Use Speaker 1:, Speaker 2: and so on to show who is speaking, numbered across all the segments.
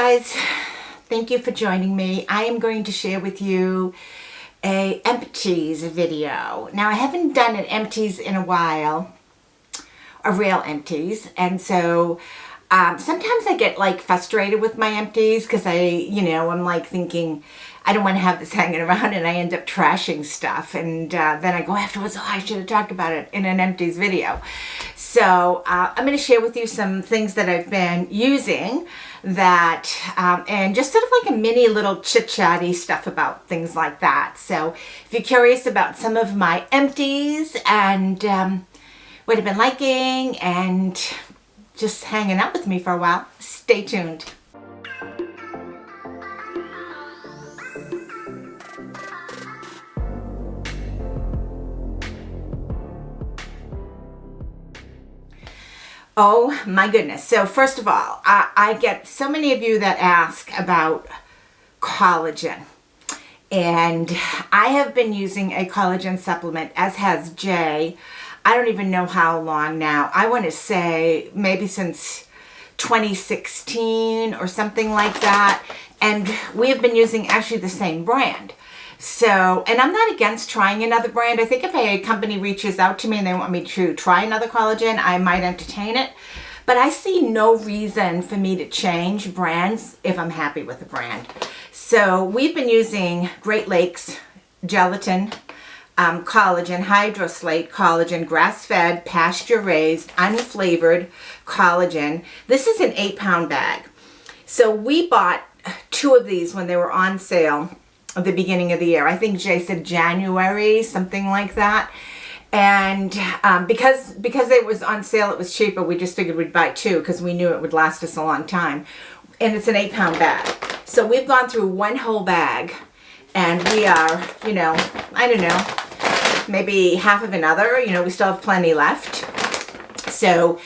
Speaker 1: guys, thank you for joining me. I am going to share with you a empties video. Now I haven't done an empties in a while, a real empties, and so sometimes I get like frustrated with my empties because I'm like thinking I don't want to have this hanging around, and I end up trashing stuff, and then I go afterwards, oh, I should have talked about it in an empties video. So I'm going to share with you some things that I've been using that, and just sort of like a mini little chit-chatty stuff about things like that. So if you're curious about some of my empties and what I've been liking and just hanging out with me for a while, stay tuned. Oh my goodness. So first of all, I get so many of you that ask about collagen. And I have been using a collagen supplement, as has Jay. I don't even know how long now. I want to say maybe since 2016 or something like that. And we have been using actually the same brand. So, and I'm not against trying another brand. I think if a company reaches out to me and they want me to try another collagen, I might entertain it. But I see no reason for me to change brands if I'm happy with the brand. So we've been using Great Lakes gelatin, collagen, hydroslate collagen, grass-fed, pasture-raised, unflavored collagen. This is an 8-pound bag. So we bought 2 of these when they were on sale at the beginning of the year. I think Jay said January, something like that. And because it was on sale, it was cheaper. We just figured we'd buy 2 because we knew it would last us a long time. And it's an 8-pound bag. So we've gone through one whole bag, and we are, I don't know, maybe half of another. We still have plenty left. So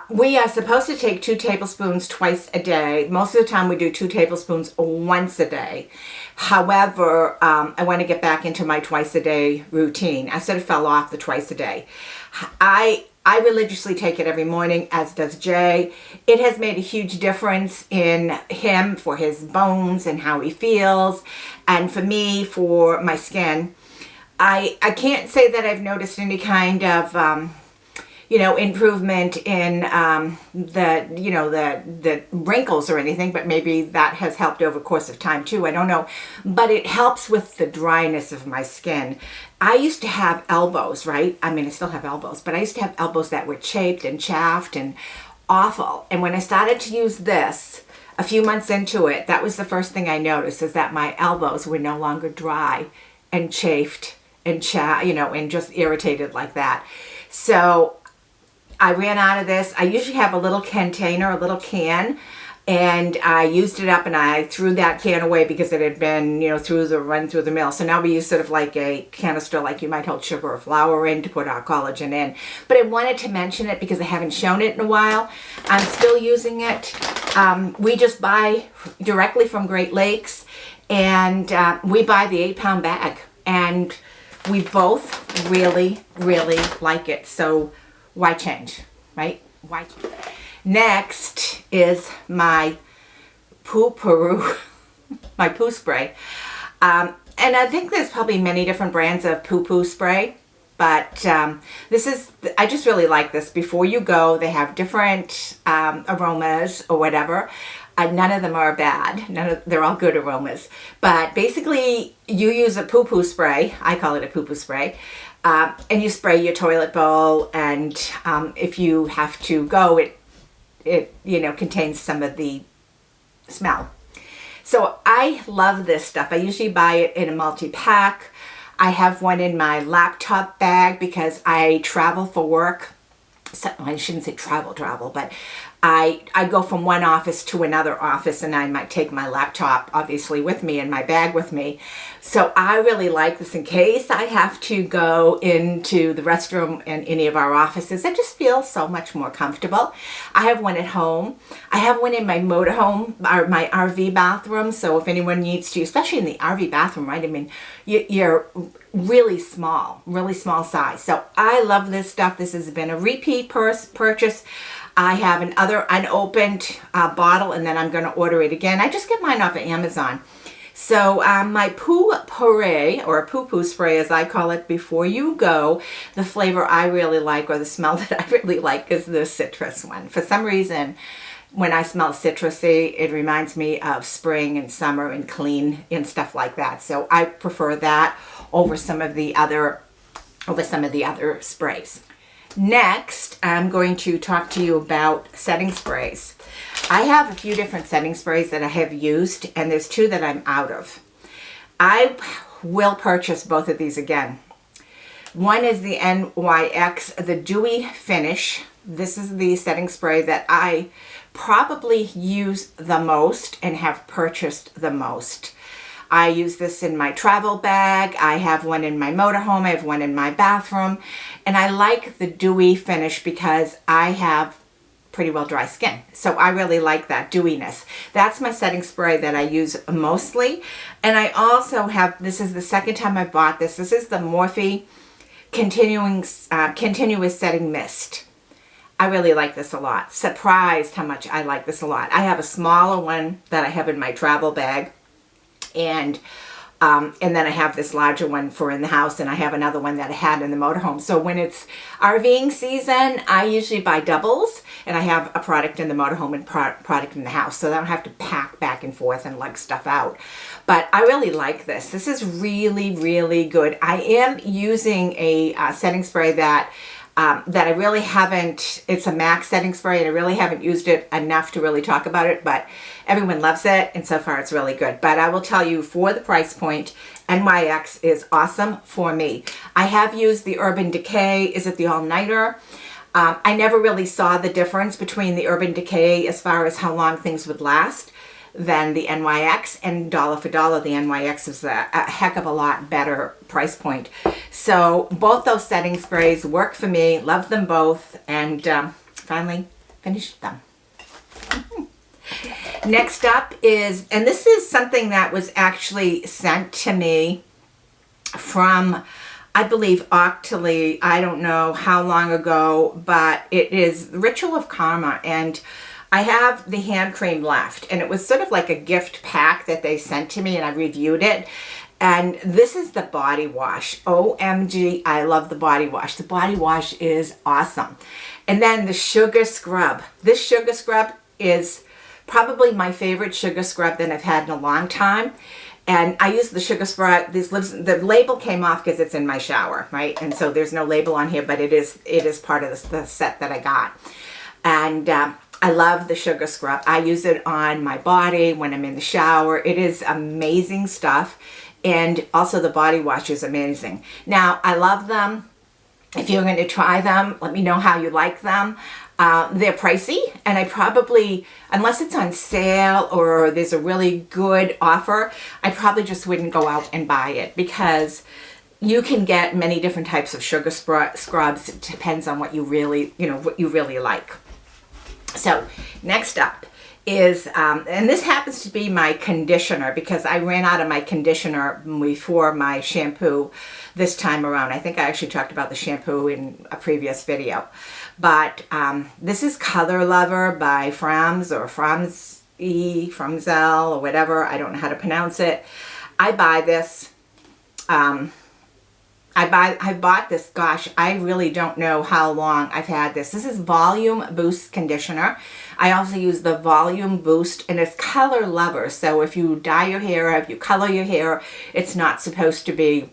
Speaker 1: we are supposed to take 2 tablespoons twice a day. Most of the time we do 2 tablespoons once a day. However, I want to get back into my twice a day routine. I sort of fell off the twice a day. I religiously take it every morning, as does Jay. It has made a huge difference in him, for his bones and how he feels, and for me, for my skin. I can't say that I've noticed any kind of improvement in the wrinkles or anything, but maybe that has helped over the course of time too. I don't know, but it helps with the dryness of my skin. I used to have elbows, right? I mean, I still have elbows, but I used to have elbows that were chafed and chaffed and awful. And when I started to use this a few months into it, that was the first thing I noticed, is that my elbows were no longer dry and chafed and and just irritated like that. So I ran out of this. I usually have a little container, a little can, and I used it up and I threw that can away because it had been, run through the mill. So now we use sort of like a canister like you might hold sugar or flour in to put our collagen in. But I wanted to mention it because I haven't shown it in a while. I'm still using it. We just buy directly from Great Lakes, and we buy the 8-pound bag. And we both really, really like it. So why change, right? Why change? Next is my Poo Spray. And I think there's probably many different brands of Poo Poo Spray, but I just really like this. Before you go, they have different aromas or whatever. None of them are bad. They're all good aromas. But basically, you use a Poo Poo Spray. I call it a Poo Poo Spray. And you spray your toilet bowl, and if you have to go, it contains some of the smell. So I love this stuff. I usually buy it in a multi-pack. I have one in my laptop bag because I travel for work. So I shouldn't say travel, but I go from one office to another office, and I might take my laptop obviously with me and my bag with me. So I really like this in case I have to go into the restroom in any of our offices. I just feel so much more comfortable. I have one at home. I have one in my motorhome, or my RV bathroom. So if anyone needs to, especially in the RV bathroom, right? I mean, you're really small size. So I love this stuff. This has been a repeat purchase. I have another unopened bottle, and then I'm going to order it again. I just get mine off of Amazon. So my Poo Puree, or Poo Poo Spray as I call it, before you go, the flavor I really like, or the smell that I really like, is the citrus one. For some reason, when I smell citrusy, it reminds me of spring and summer and clean and stuff like that. So I prefer that over some of the other sprays. Next, I'm going to talk to you about setting sprays. I have a few different setting sprays that I have used, and there's two that I'm out of. I will purchase both of these again. One is the NYX, the Dewy Finish. This is the setting spray that I probably use the most and have purchased the most. I use this in my travel bag. I have one in my motorhome. I have one in my bathroom. And I like the dewy finish because I have pretty well dry skin. So I really like that dewiness. That's my setting spray that I use mostly. And I also have, this is the second time I bought this. This is the Morphe Continuous Setting Mist. I really like this a lot. Surprised how much I like this a lot. I have a smaller one that I have in my travel bag. And then I have this larger one for in the house, and I have another one that I had in the motorhome. So when it's RVing season, I usually buy doubles, and I have a product in the motorhome and product in the house, so I don't have to pack back and forth and lug stuff out. But I really like this. This is really, really good. I am using a setting spray that I really haven't, it's a MAC setting spray, and I really haven't used it enough to really talk about it, but everyone loves it, and so far it's really good. But I will tell you, for the price point, NYX is awesome for me. I have used the Urban Decay, is it the All-Nighter? I never really saw the difference between the Urban Decay as far as how long things would last than the NYX, and dollar for dollar, the NYX is a heck of a lot better price point. So both those setting sprays work for me, love them both, and finally finished them. Next up is, and this is something that was actually sent to me from, I believe, Octoly, I don't know how long ago, but it is Ritual of Karma, and I have the hand cream left, and it was sort of like a gift pack that they sent to me, and I reviewed it. And this is the body wash. OMG, I love the body wash. The body wash is awesome. And then the sugar scrub. This sugar scrub is probably my favorite sugar scrub that I've had in a long time. And I use the sugar scrub. The label came off because it's in my shower, right? And so there's no label on here, but it is part of the set that I got. And I love the sugar scrub. I use it on my body when I'm in the shower. It is amazing stuff. And also the body wash is amazing. Now, I love them. If you're going to try them, let me know how you like them. They're pricey, and I probably, unless it's on sale or there's a really good offer, I probably just wouldn't go out and buy it, because you can get many different types of sugar scrubs. It depends on what you really, what you really like. So next up is, and this happens to be my conditioner, because I ran out of my conditioner before my shampoo this time around. I think I actually talked about the shampoo in a previous video. But this is Color Lover by Frams, or Framzel, or whatever. I don't know how to pronounce it. I buy this. I bought this, gosh, I really don't know how long I've had this. This is Volume Boost Conditioner. I also use the Volume Boost, and it's Color Lover. So if you dye your hair, if you color your hair, it's not supposed to be,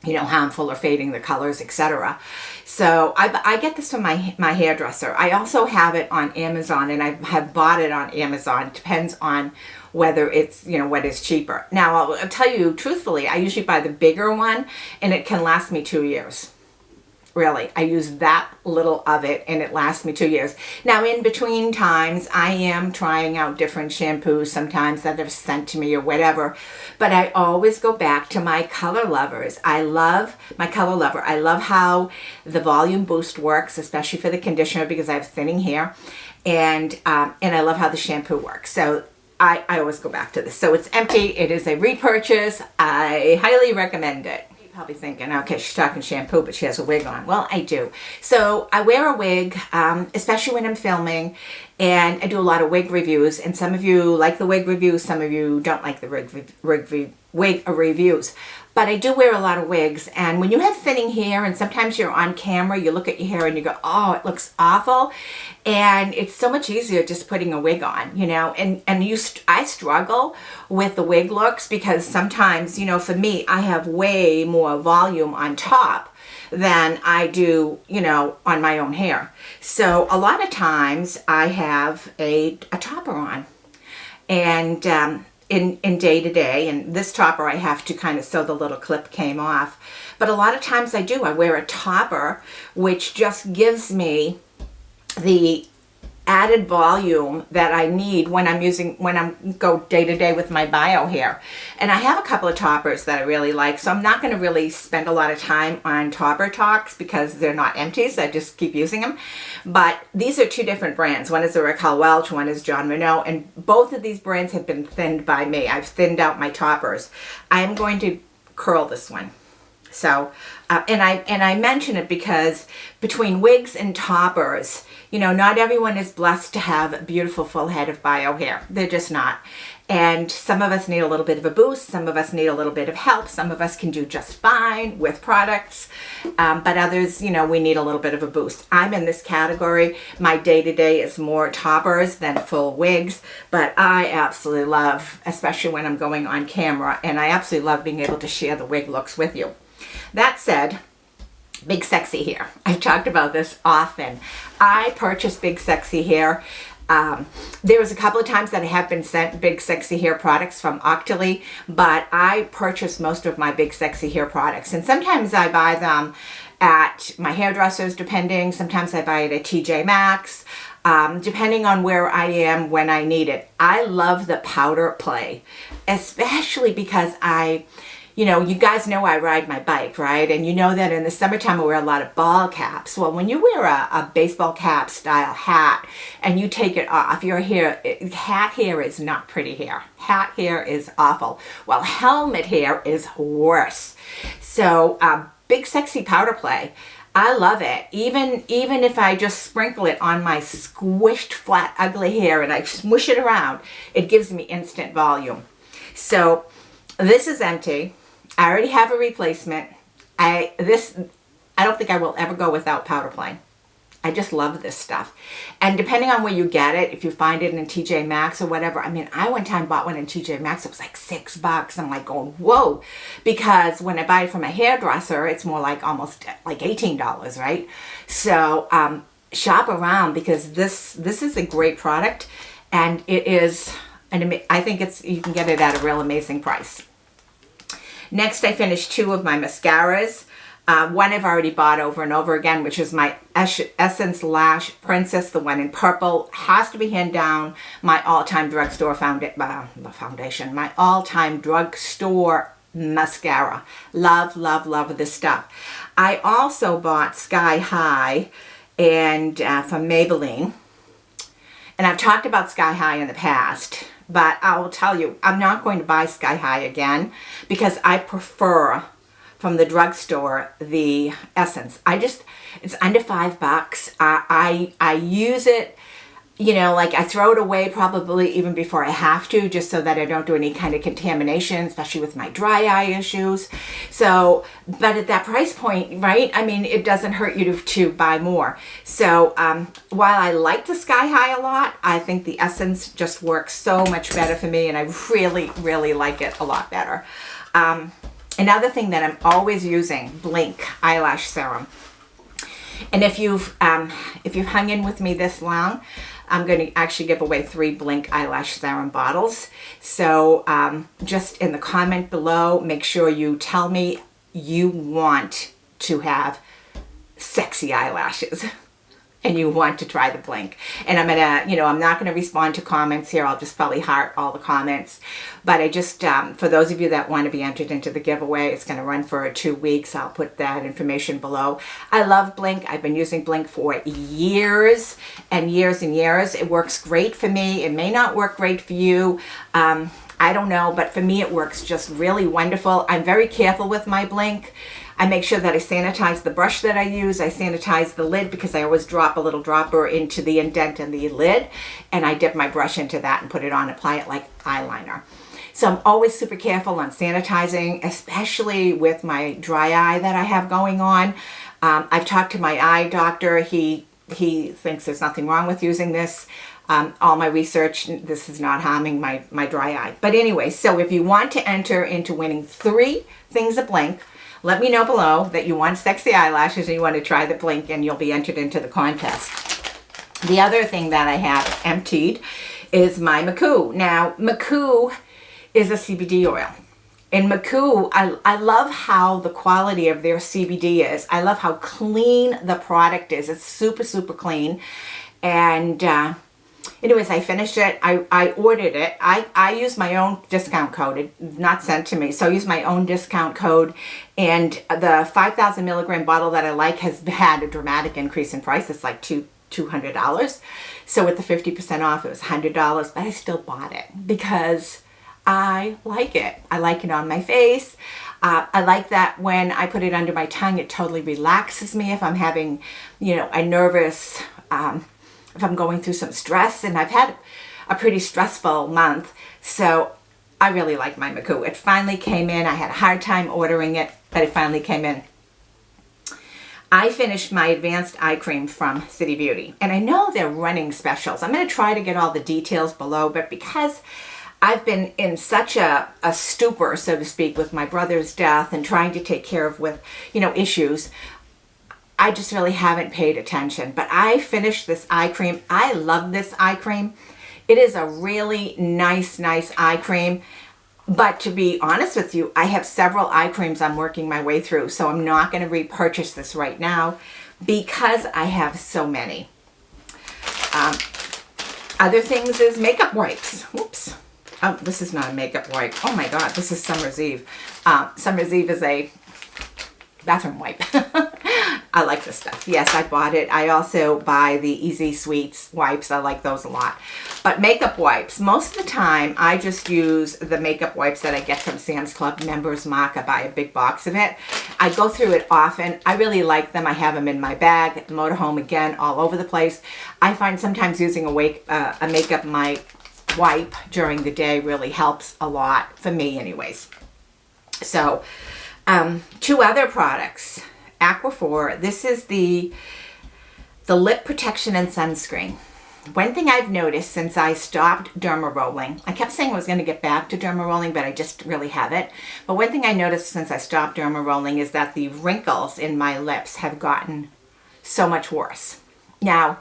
Speaker 1: harmful or fading the colors, etc. So I get this from my hairdresser. I also have it on Amazon, and I have bought it on Amazon. It depends on whether it's, what is cheaper. Now, I'll tell you truthfully, I usually buy the bigger one, and it can last me 2 years. Really, I use that little of it, and it lasts me 2 years. Now, in between times, I am trying out different shampoos sometimes that are sent to me or whatever, but I always go back to my Color Lovers. I love my Color Lover. I love how the Volume Boost works, especially for the conditioner, because I have thinning hair, and I love how the shampoo works. So I always go back to this. So it's empty. It is a repurchase. I highly recommend it. Probably thinking, okay, she's talking shampoo, but she has a wig on. Well, I do. So I wear a wig, especially when I'm filming, and I do a lot of wig reviews. And some of you like the wig reviews, some of you don't like the wig reviews. But I do wear a lot of wigs, and when you have thinning hair, and sometimes you're on camera, you look at your hair and you go, oh, it looks awful. And it's so much easier just putting a wig on, you know. And I struggle with the wig looks because sometimes, you know, for me, I have way more volume on top than I do, you know, on my own hair. So a lot of times I have a topper on. And in day to day, and this topper I have to kind of sew the little clip came off, but a lot of times I wear a topper, which just gives me the added volume that I need when I'm go day to day with my bio hair. And I have a couple of toppers that I really like, so I'm not going to really spend a lot of time on topper talks because they're not empties. I just keep using them. But these are two different brands. One is a Raquel Welch, one is John Renault, and both of these brands have been thinned by me. I've thinned out my toppers. I'm going to curl this one. So, and I mention it because between wigs and toppers, you know, not everyone is blessed to have a beautiful full head of bio hair. They're just not. And some of us need a little bit of a boost. Some of us need a little bit of help. Some of us can do just fine with products. But others, you know, we need a little bit of a boost. I'm in this category. My day-to-day is more toppers than full wigs. But I absolutely love, especially when I'm going on camera, and I absolutely love being able to share the wig looks with you. That said, Big Sexy Hair. I've talked about this often. I purchased Big Sexy Hair. There was a couple of times that I have been sent Big Sexy Hair products from Octoly, but I purchase most of my Big Sexy Hair products. And sometimes I buy them at my hairdressers, depending. Sometimes I buy it at TJ Maxx, depending on where I am when I need it. I love the powder play, especially because you know, you guys know I ride my bike, right? And you know that in the summertime I wear a lot of ball caps. Well, when you wear a baseball cap style hat and you take it off, your hair, hat hair is not pretty hair. Hat hair is awful. Well, helmet hair is worse. So Big Sexy powder play, I love it. Even if I just sprinkle it on my squished flat ugly hair and I smush it around, it gives me instant volume. So this is empty. I already have a replacement. I don't think I will ever go without powder play. I just love this stuff. And depending on where you get it, if you find it in TJ Maxx or whatever, I mean, I one time bought one in TJ Maxx. It was like $6. I'm like going, whoa. Because when I buy it from a hairdresser, it's more like almost like $18, right? So shop around because this is a great product. And it is, I think you can get it at a real amazing price. Next, I finished two of my mascaras. One I've already bought over and over again, which is my Essence Lash Princess, the one in purple. Has to be hand down my all-time drugstore foundation, my all-time drugstore mascara. Love, love, love this stuff. I also bought Sky High and from Maybelline. And I've talked about Sky High in the past, but I will tell you, I'm not going to buy Sky High again because I prefer from the drugstore the Essence. It's under $5. I use it, you know, like I throw it away probably even before I have to, just so that I don't do any kind of contamination, especially with my dry eye issues. So, but at that price point, right, I mean, it doesn't hurt you to buy more. So while I like the Sky High a lot, I think the Essence just works so much better for me, and I really, really like it a lot better. Another thing that I'm always using, Blink Eyelash Serum. And if you've hung in with me this long, I'm going to actually give away 3 Blink Eyelash Serum bottles. So just in the comment below, make sure you tell me you want to have sexy eyelashes. and you want to try the blink. And I'm gonna, I'm not gonna respond to comments here. I'll just probably heart all the comments. But I just, for those of you that want to be entered into the giveaway, it's gonna run for 2 weeks. I'll put that information below. I love Blink. I've been using Blink for years and years and years. It works great for me. It may not work great for you. I don't know, but for me it works just really wonderful. I'm very careful with my Blink. I make sure that I sanitize the brush that I use. I sanitize the lid because I always drop a little dropper into the indent in the lid, and I dip my brush into that and put it on, apply it like eyeliner. So I'm always super careful on sanitizing, especially with my dry eye that I have going on. I've talked to my eye doctor. He thinks there's nothing wrong with using this. All my research, this is not harming my dry eye. But anyway, so if you want to enter into winning 3 things of Blink, let me know below that you want sexy eyelashes and you want to try the Blink, and you'll be entered into the contest. The other thing that I have emptied is my McGillicuddy. Now, McGillicuddy is a CBD oil. And McGillicuddy, I love how the quality of their CBD is. I love how clean the product is. It's super, super clean. And anyways, I finished it. I ordered it. I use my own discount code. It's not sent to me. So I use my own discount code. And the 5,000 milligram bottle that I like has had a dramatic increase in price. It's like $200. So with the 50% off, it was $100. But I still bought it because I like it. I like it on my face. I like that when I put it under my tongue, it totally relaxes me if I'm having, a nervous, if I'm going through some stress, and I've had a pretty stressful month. So I really like my McGillicuddy. It finally came in. I had a hard time ordering it, but it finally came in. I finished my advanced eye cream from City Beauty, and I know they're running specials. I'm going to try to get all the details below, but because I've been in such a stupor, so to speak, with my brother's death and trying to take care of issues, I just really haven't paid attention. But I finished this eye cream. I love this eye cream. It is a really nice eye cream. But to be honest with you, I have several eye creams I'm working my way through. So I'm not going to repurchase this right now because I have so many. Other things is makeup wipes. Whoops. Oh, this is not a makeup wipe. Oh my God, this is Summer's Eve. Summer's Eve is a bathroom wipe. I like this stuff. Yes, I bought it. I also buy the Easy Sweets wipes. I like those a lot. But makeup wipes, most of the time I just use the makeup wipes that I get from Sam's Club Members Mark. I buy a big box of it. I go through it often. I really like them. I have them in my bag, at the motorhome, again, all over the place. I find sometimes using a makeup wipe during the day really helps a lot for me anyways. So 2 other products. Aquaphor, this is the lip protection and sunscreen. One thing I've noticed since I stopped derma rolling, I kept saying I was going to get back to derma rolling, but I just really haven't. But one thing I noticed since I stopped derma rolling is that the wrinkles in my lips have gotten so much worse. Now,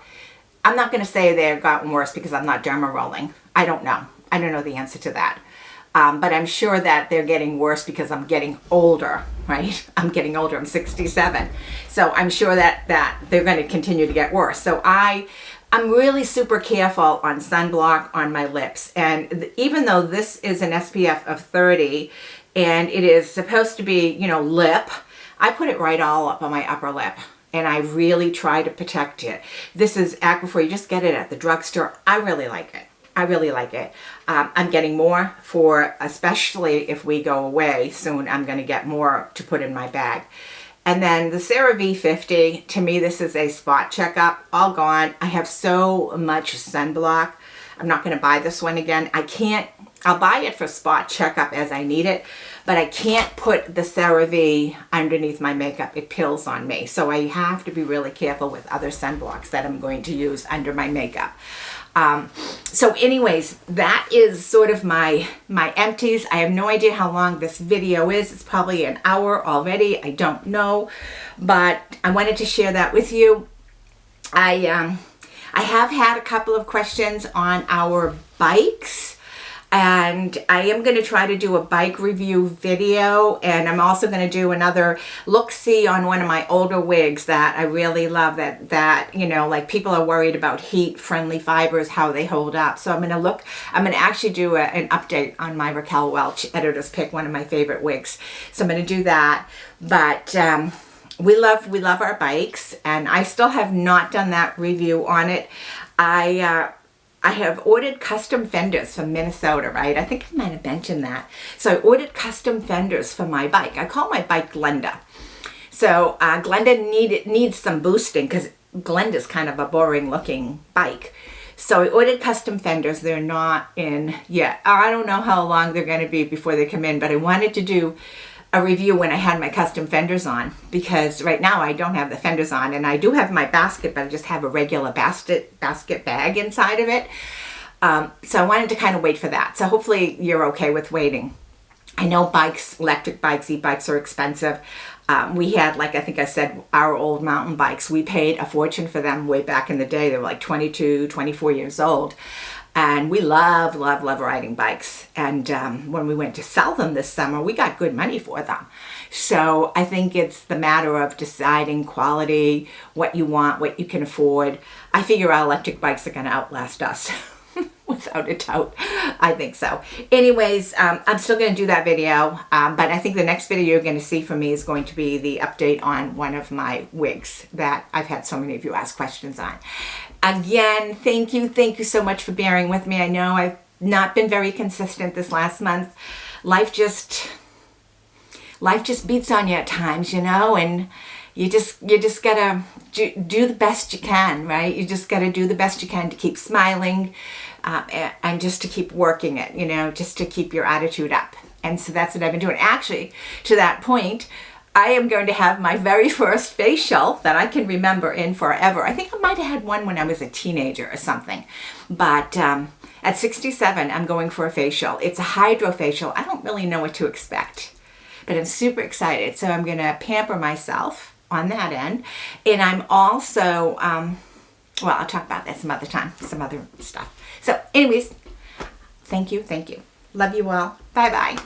Speaker 1: I'm not going to say they've gotten worse because I'm not derma rolling. I don't know. I don't know the answer to that. But I'm sure that they're getting worse because I'm getting older, right? I'm getting older. I'm 67. So I'm sure that they're going to continue to get worse. So I'm really super careful on sunblock on my lips. And even though this is an SPF of 30 and it is supposed to be, lip, I put it right all up on my upper lip. And I really try to protect it. This is Aquaphor. You just get it at the drugstore. I really like it. I really like it. I'm getting more for, especially if we go away soon, I'm going to get more to put in my bag. And then the CeraVe 50, to me this is a spot checkup, all gone. I have so much sunblock. I'm not going to buy this one again. I'll buy it for spot checkup as I need it, but I can't put the CeraVe underneath my makeup. It peels on me. So I have to be really careful with other sunblocks that I'm going to use under my makeup. So anyways, that is sort of my empties. I have no idea how long this video is. It's probably an hour already. I don't know, but I wanted to share that with you. I have had a couple of questions on our bikes, and and I am going to try to do a bike review video, and I'm also going to do another look-see on one of my older wigs that I really love, that you know, like people are worried about heat-friendly fibers, how they hold up. So I'm going to actually do an update on my Raquel Welch Editor's Pick, one of my favorite wigs. So I'm going to do that. But we love our bikes, and I still have not done that review on it. I have ordered custom fenders from Minnesota, right? I think I might have mentioned that. So I ordered custom fenders for my bike. I call my bike Glenda. So Glenda needs some boosting because Glenda's kind of a boring looking bike. So I ordered custom fenders. They're not in yet. I don't know how long they're going to be before they come in, but I wanted to do a review when I had my custom fenders on, because right now I don't have the fenders on, and I do have my basket, but I just have a regular basket bag inside of it. So I wanted to kind of wait for that. So hopefully you're okay with waiting. I know bikes, electric bikes, e-bikes are expensive. We had, like I think I said, our old mountain bikes. We paid a fortune for them way back in the day. They were like 22, 24 years old. And we love riding bikes. And when we went to sell them this summer, we got good money for them. So I think it's the matter of deciding quality, what you want, what you can afford. I figure our electric bikes are going to outlast us. Without a doubt. I think so. Anyways, I'm still going to do that video. But I think the next video you're going to see from me is going to be the update on one of my wigs that I've had so many of you ask questions on. Again, thank you so much for bearing with me. I know I've not been very consistent this last month. Life just beats on you at times, you know, and you just gotta do the best you can, right? You just gotta do the best you can to keep smiling, and just to keep working it, you know, just to keep your attitude up. And so that's what I've been doing. Actually, to that point, I am going to have my very first facial that I can remember in forever. I think I might have had one when I was a teenager or something. But at 67, I'm going for a facial. It's a hydrofacial. I don't really know what to expect, but I'm super excited. So I'm going to pamper myself on that end. And I'm also, well, I'll talk about that some other time, some other stuff. So anyways, thank you. Love you all. Bye-bye.